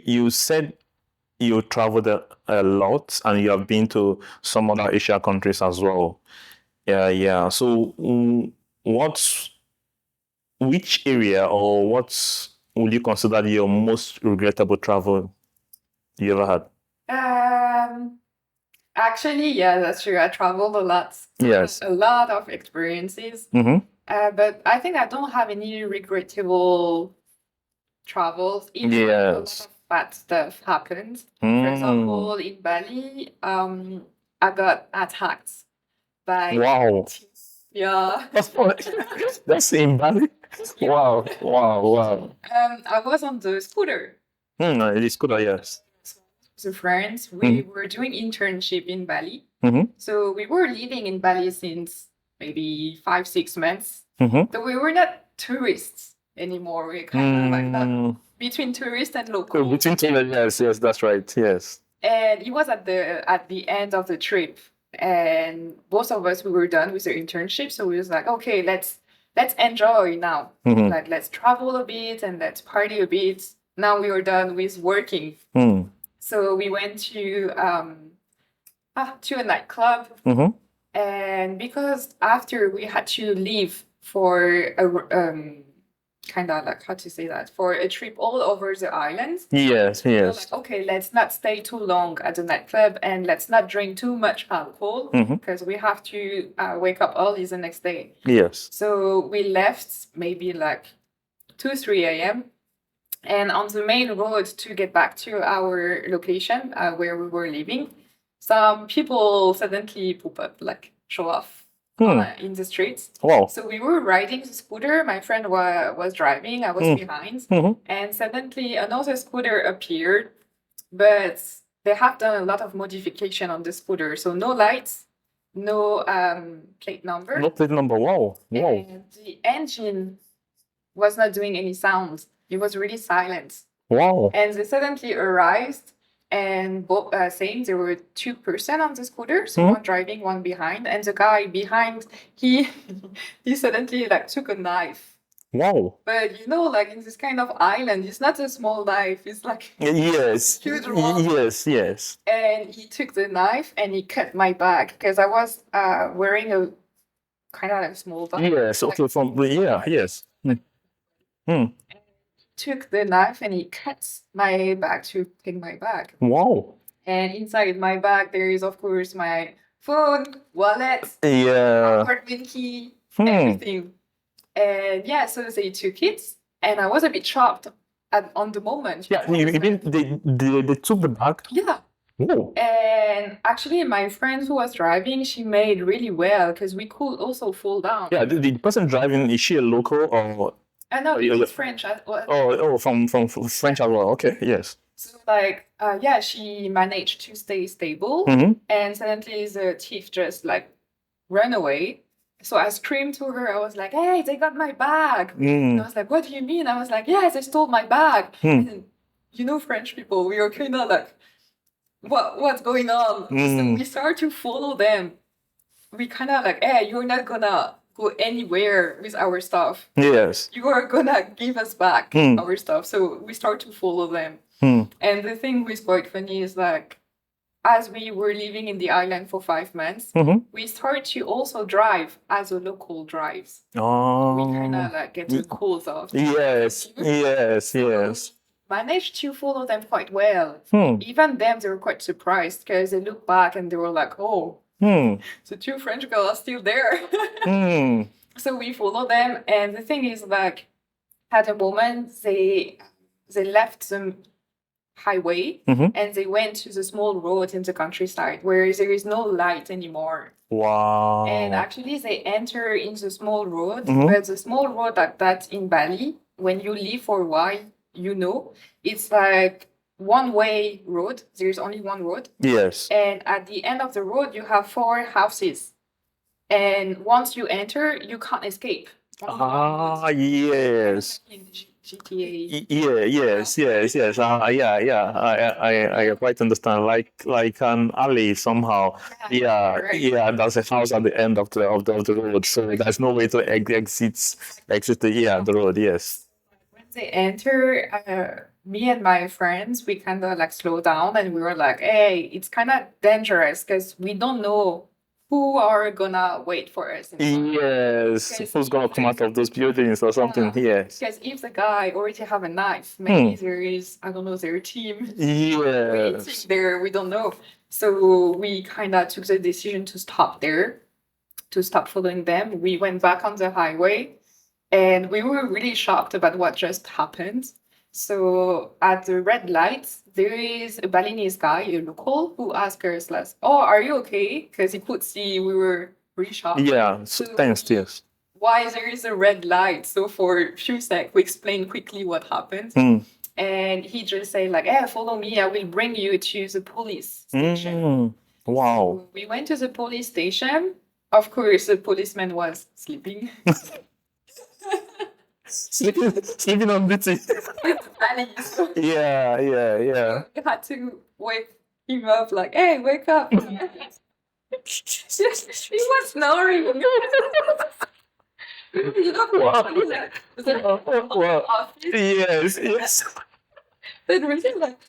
You said you traveled a lot and you have been to some other Asia countries as well. Yeah, yeah. So, which area or what would you consider your most regrettable travel you ever had? Actually, yeah, that's true. I traveled a lot. Yes. A lot of experiences. Mm-hmm. But I think I don't have any regrettable travels. Even a lot Yes. of bad stuff happened. For Mm. example, in Bali, I got attacked by Wow. yeah. That's in Bali. Wow, wow, wow. I was on the scooter. It is good, yes. So friends, we were doing internship in Bali. Mm-hmm. So we were living in Bali since maybe 5-6 months. Mm-hmm. So we were not tourists anymore. We're kind of like that between tourists and local. Between tourists, yes, that's right, yes. And it was at the end of the trip, and both of us we were done with the internship. So we was like, okay, let's enjoy now. Mm-hmm. Like let's travel a bit and let's party a bit. Now we were done with working. So we went to a nightclub, and because after we had to leave for a kind of like how to say that for a trip all over the island. Yes, we were yes. like, okay, let's not stay too long at the nightclub and let's not drink too much alcohol because we have to wake up early the next day. Yes. So we left maybe like 2-3 a.m. And on the main road to get back to our location where we were living, some people suddenly pop up, like show off in the streets. Wow. So we were riding the scooter. My friend was driving. I was behind. And suddenly another scooter appeared. But they have done a lot of modification on the scooter. So no lights, no plate number. No plate number, wow. Wow. And the engine was not doing any sound. It was really silent. Wow. And they suddenly arrived and both saying there were 2% on the scooter, so one driving, one behind. And the guy behind, he suddenly like took a knife. Wow. But you know, like in this kind of island, it's not a small knife, it's like yes. Huge one. Yes, yes. And he took the knife and he cut my back because I was wearing a kind of like small bag. Yes, okay, yes. Took the knife and he cuts my back to take my bag. Wow. And inside my bag, there is, of course, my phone, wallet, apartment key, everything. And yeah, so they took it, and I was a bit shocked on the moment. Yeah, you mean they took the bag? Yeah. Oh. And actually, my friend who was driving, she made really well because we could also fall down. Yeah, the person driving, is she a local or? No, it's French. From French as well. Okay, yes. So like, she managed to stay stable, and suddenly the thief just like ran away. So I screamed to her. I was like, "Hey, they got my bag!" And I was like, "What do you mean?" I was like, "Yeah, they stole my bag." And you know, French people, we are kind of like, "What's going on?" So we start to follow them. We kind of like, "Hey, you're not gonna go anywhere with our stuff. Yes. You are gonna give us back our stuff." So we start to follow them. And the thing was quite funny is like, as we were living in the island for 5 months, we started to also drive as a local drives. Oh. We kind of like get the calls off. Yes, yes. Managed to follow them quite well. Even them, they were quite surprised because they looked back and they were like, "Oh, the 2 French girls are still there." So we follow them, and the thing is, like, at a moment they left the highway and they went to the small road in the countryside where there is no light anymore. Wow. And actually, they enter in the small road, but the small road like that in Bali, when you live for a while, you know, it's like one-way road. There's only one road. Yes. And at the end of the road, you have 4 houses. And once you enter, you can't escape. Yes. In GTA. Yes. I quite understand. Like an alley somehow. Yeah. That's a house at the end of the road, so there's no way to exit the road. Yes. When they enter, me and my friends, we kind of like slowed down and we were like, hey, it's kind of dangerous because we don't know who are gonna wait for us. Yes, who's gonna come out of those buildings or something? Yes. Because if the guy already have a knife, maybe there is, I don't know, their team waiting Yes. there. We don't know. So we kind of took the decision to stop there, to stop following them. We went back on the highway, and we were really shocked about what just happened. So at the red lights, there is a Balinese guy, a local, who asked us, like, "Oh, are you okay?" Because he could see we were really shocked. Yeah, so thanks, yes. Why there is a red light? So for a few seconds, we explained quickly what happened. And he just said like, "Hey, follow me. I will bring you to the police station." Wow. So we went to the police station. Of course, the policeman was sleeping. Sleeping on duty. Yeah. We had to wake him up like, "Hey, wake up." He was snoring. Wow. Yes. It was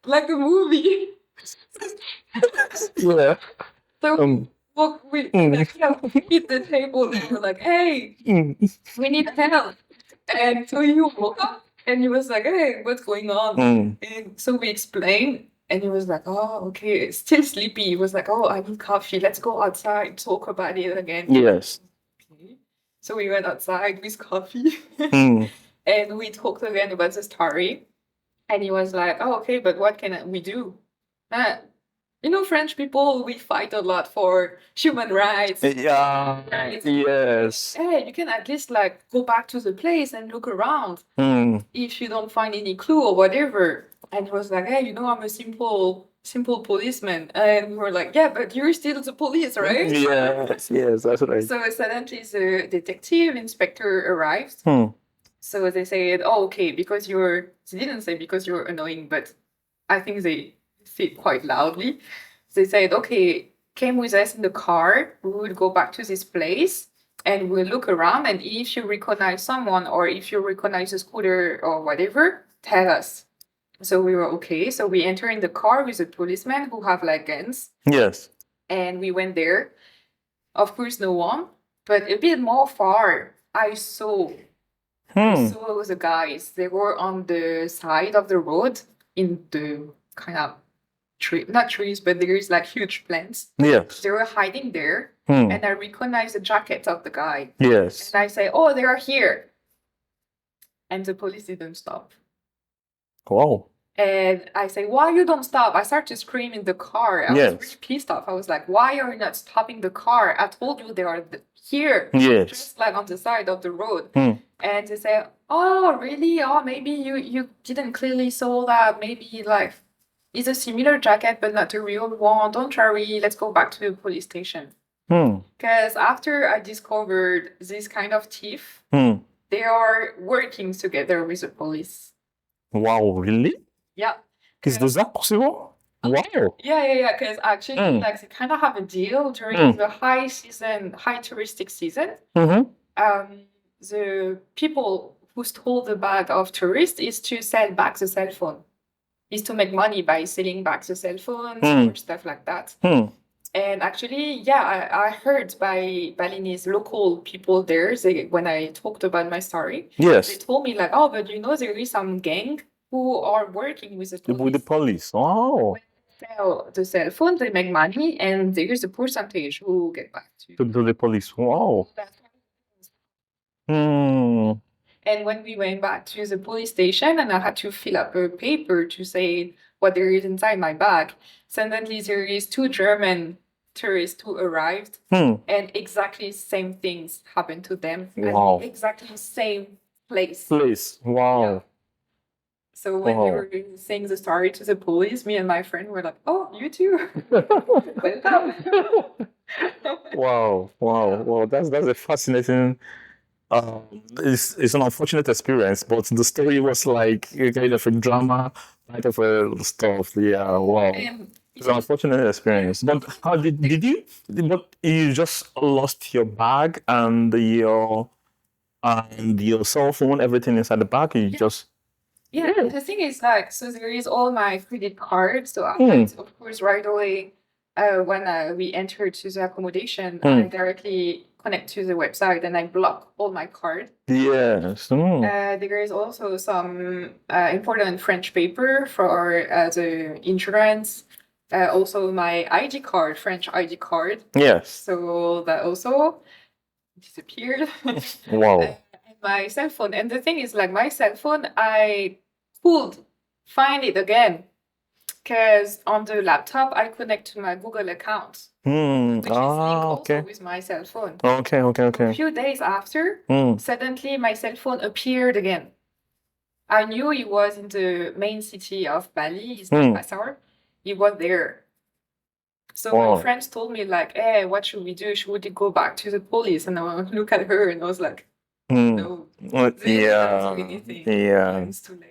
like a movie. Yeah. So we hit the table and we were like, "Hey, we need help." And so he woke up and he was like, "Hey, what's going on?" And so we explained, and he was like, "Oh, okay." Still sleepy. He was like, "Oh, I need coffee. Let's go outside, talk about it again." Yes. Okay. So we went outside with coffee and we talked again about the story. And he was like, "Oh, okay, but what can we do?" You know, French people, we fight a lot for human rights. Yeah. Yes. Hey, you can at least like go back to the place and look around if you don't find any clue or whatever. And he was like, "Hey, you know, I'm a simple policeman." And we were like, "Yeah, but you're still the police, right?" Yes, that's right. So suddenly the detective inspector arrived. So they said, "Oh, okay, because they didn't say because you're annoying, but I think they said quite loudly." They said, "Okay, came with us in the car. We will go back to this place and we'll look around. And if you recognize someone or if you recognize a scooter or whatever, tell us." So we were okay. So we enter in the car with a policeman who have like guns. Yes. And we went there. Of course, no one. But a bit more far, I saw the guys. They were on the side of the road in the kind of not trees, but there is like huge plants. Yes. They were hiding there, and I recognized the jacket of the guy. Yes. And I say, "Oh, they are here." And the police didn't stop. Wow. And I say, "Why you don't stop?" I started to scream in the car. I was really pissed off. I was like, "Why are you not stopping the car? I told you they are here." Yes. Just like on the side of the road. And they say, "Oh, really? Oh, maybe you didn't clearly saw that. Maybe like it's a similar jacket, but not a real one. Don't worry. Let's go back to the police station." Because after I discovered this kind of thief, they are working together with the police. Wow, really? Yeah. Is that possible? Wow. Yeah. Because actually, like they kind of have a deal during the high touristic season. The people who stole the bag of tourists is to sell back the cell phone. Is to make money by selling back the cell phones or stuff like that. And actually, I heard by Balinese local people there, when I talked about my story, they told me like, "Oh, but you know, there is some gang who are working with the police." With the police. Oh. When they sell the cell phone, they make money, and there is a percentage who get back to the police. Wow. And when we went back to the police station and I had to fill up a paper to say what there is inside my bag, suddenly there is 2 German tourists who arrived and exactly same things happened to them. Wow. At exactly same place. Wow. Yeah. So when we were saying the story to the police, me and my friend were like, "Oh, you too." Welcome. Wow. That's a fascinating. It's an unfortunate experience, but the story was like a kind of a drama, kind of a stuff. Yeah, wow. It's an unfortunate experience. But how did you? But you just lost your bag and your cell phone, everything inside the bag. You just. Yeah, Yeah. the thing is like, so there is all my credit cards. So I Hmm. had, of course, right away, when we entered to the accommodation, I directly connect to the website and I block all my cards. Yes. There is also some important French paper for the insurance. Also my ID card, French ID card. Yes. So that also disappeared. Wow. And my cell phone. And the thing is, like, my cell phone, I could find it again because on the laptop I connect to my Google account, which is linked also Okay. with my cell phone. Okay. A few days after, suddenly my cell phone appeared again. I knew he was in the main city of Bali, his name Pasar. He was there. So Wow. my friends told me, like, hey, what should we do? Should we go back to the police? And I look at her and I was like, no, they Yeah. don't do anything. Yeah. It's too late.